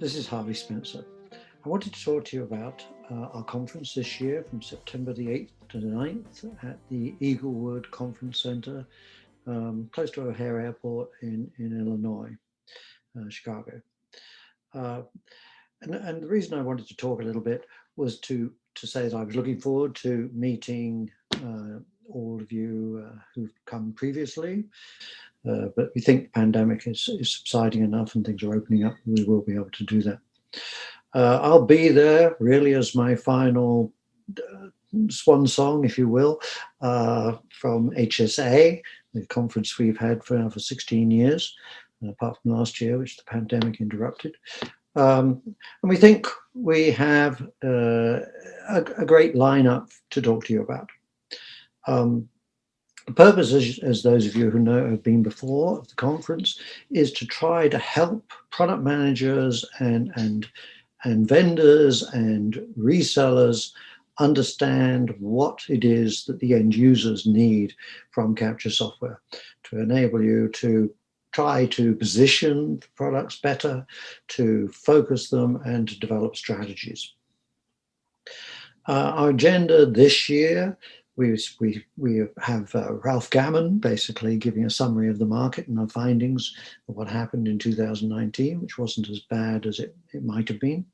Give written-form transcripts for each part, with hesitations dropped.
This is Harvey Spencer. I wanted to talk to you about our conference this year from September the 8th to the 9th at the Eaglewood Conference Center, close to O'Hare Airport in Illinois, Chicago. And the reason I wanted to talk a little bit was to say that I was looking forward to meeting all of you who've come previously. But we think the pandemic is subsiding enough and things are opening up, and we will be able to do that. I'll be there really as my final swan song, if you will, from HSA, the conference we've had for 16 years, apart from last year, which the pandemic interrupted. And we think we have a great lineup to talk to you about. The purpose, as those of you who know have been before of the conference, is to try to help product managers and vendors and resellers understand what it is that the end users need from capture software to enable you to try to position the products better, to focus them, and to develop strategies. Our agenda this year, we have Ralph Gammon basically giving a summary of the market and our findings of what happened in 2019, which wasn't as bad as it might have been.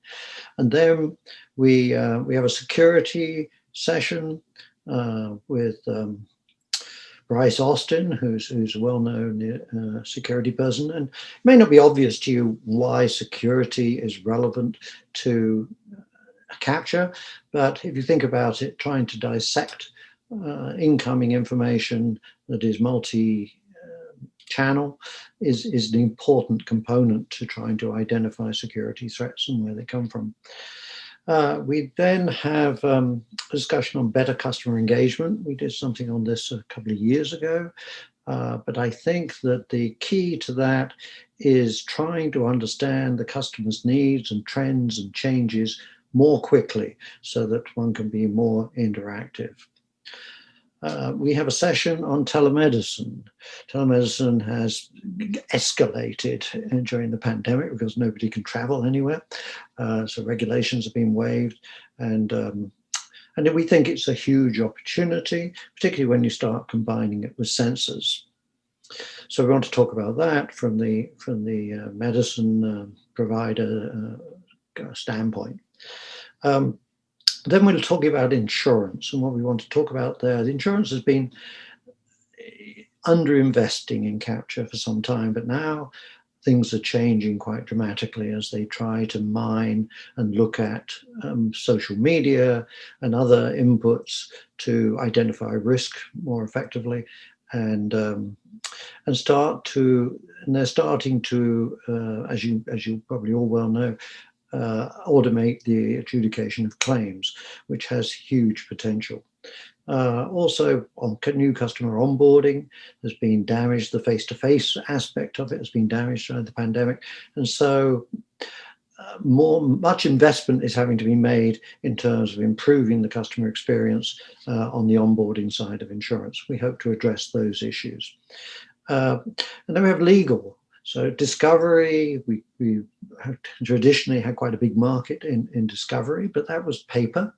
And then we have a security session with Bryce Austin, who's a well-known security person. And it may not be obvious to you why security is relevant to capture, but if you think about it, trying to dissect incoming information that is multi-channel is an important component to trying to identify security threats and where they come from. We then have a discussion on better customer engagement. We did something on this a couple of years ago, but I think that the key to that is trying to understand the customer's needs and trends and changes more quickly so that one can be more interactive. We have a session on telemedicine. Telemedicine has escalated during the pandemic because nobody can travel anywhere. So regulations have been waived, and we think it's a huge opportunity, particularly when you start combining it with sensors. So we want to talk about that from the medicine provider standpoint. Then we'll talk about insurance and what we want to talk about there. The insurance has been underinvesting in capture for some time, but now things are changing quite dramatically as they try to mine and look at social media and other inputs to identify risk more effectively, and they're starting to, as you probably all well know, automate the adjudication of claims, which has huge potential. Also, on new customer onboarding, there's been damage. The face-to-face aspect of it has been damaged during the pandemic, and so much investment is having to be made in terms of improving the customer experience on the onboarding side of insurance. We hope to address those issues. And then we have legal. So discovery, we have traditionally had quite a big market in discovery, but that was paper.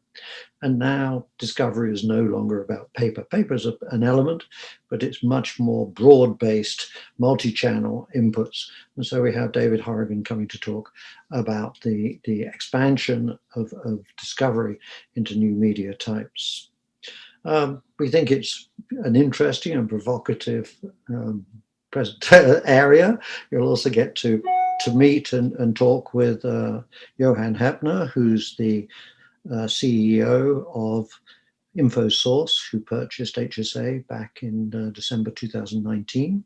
And now discovery is no longer about paper. Paper is an element, but it's much more broad-based, multi-channel inputs. And so we have David Harvey coming to talk about the expansion of discovery into new media types. We think it's an interesting and provocative area. You'll also get to meet and talk with Johan Hepner, who's the CEO of InfoSource, who purchased HSA back in December 2019.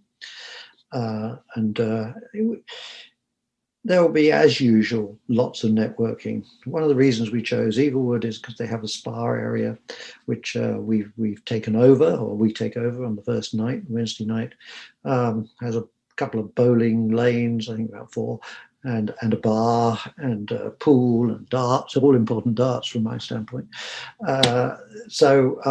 There will be, as usual, lots of networking. One of the reasons we chose Eaglewood is because they have a spa area, which we've taken over, or we take over on the first night, Wednesday night. Has a couple of bowling lanes, I think about 4, and a bar and a pool and darts, all important darts from my standpoint. So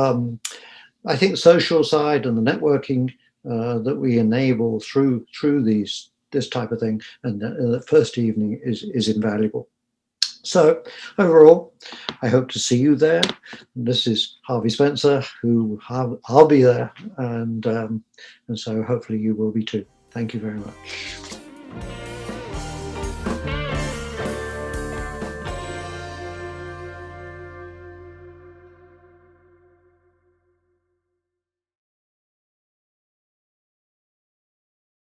I think the social side and the networking that we enable through these this type of thing, and the first evening is invaluable. So overall, I hope to see you there. This is Harvey Spencer, who I'll be there, and so hopefully you will be too. Thank you very much.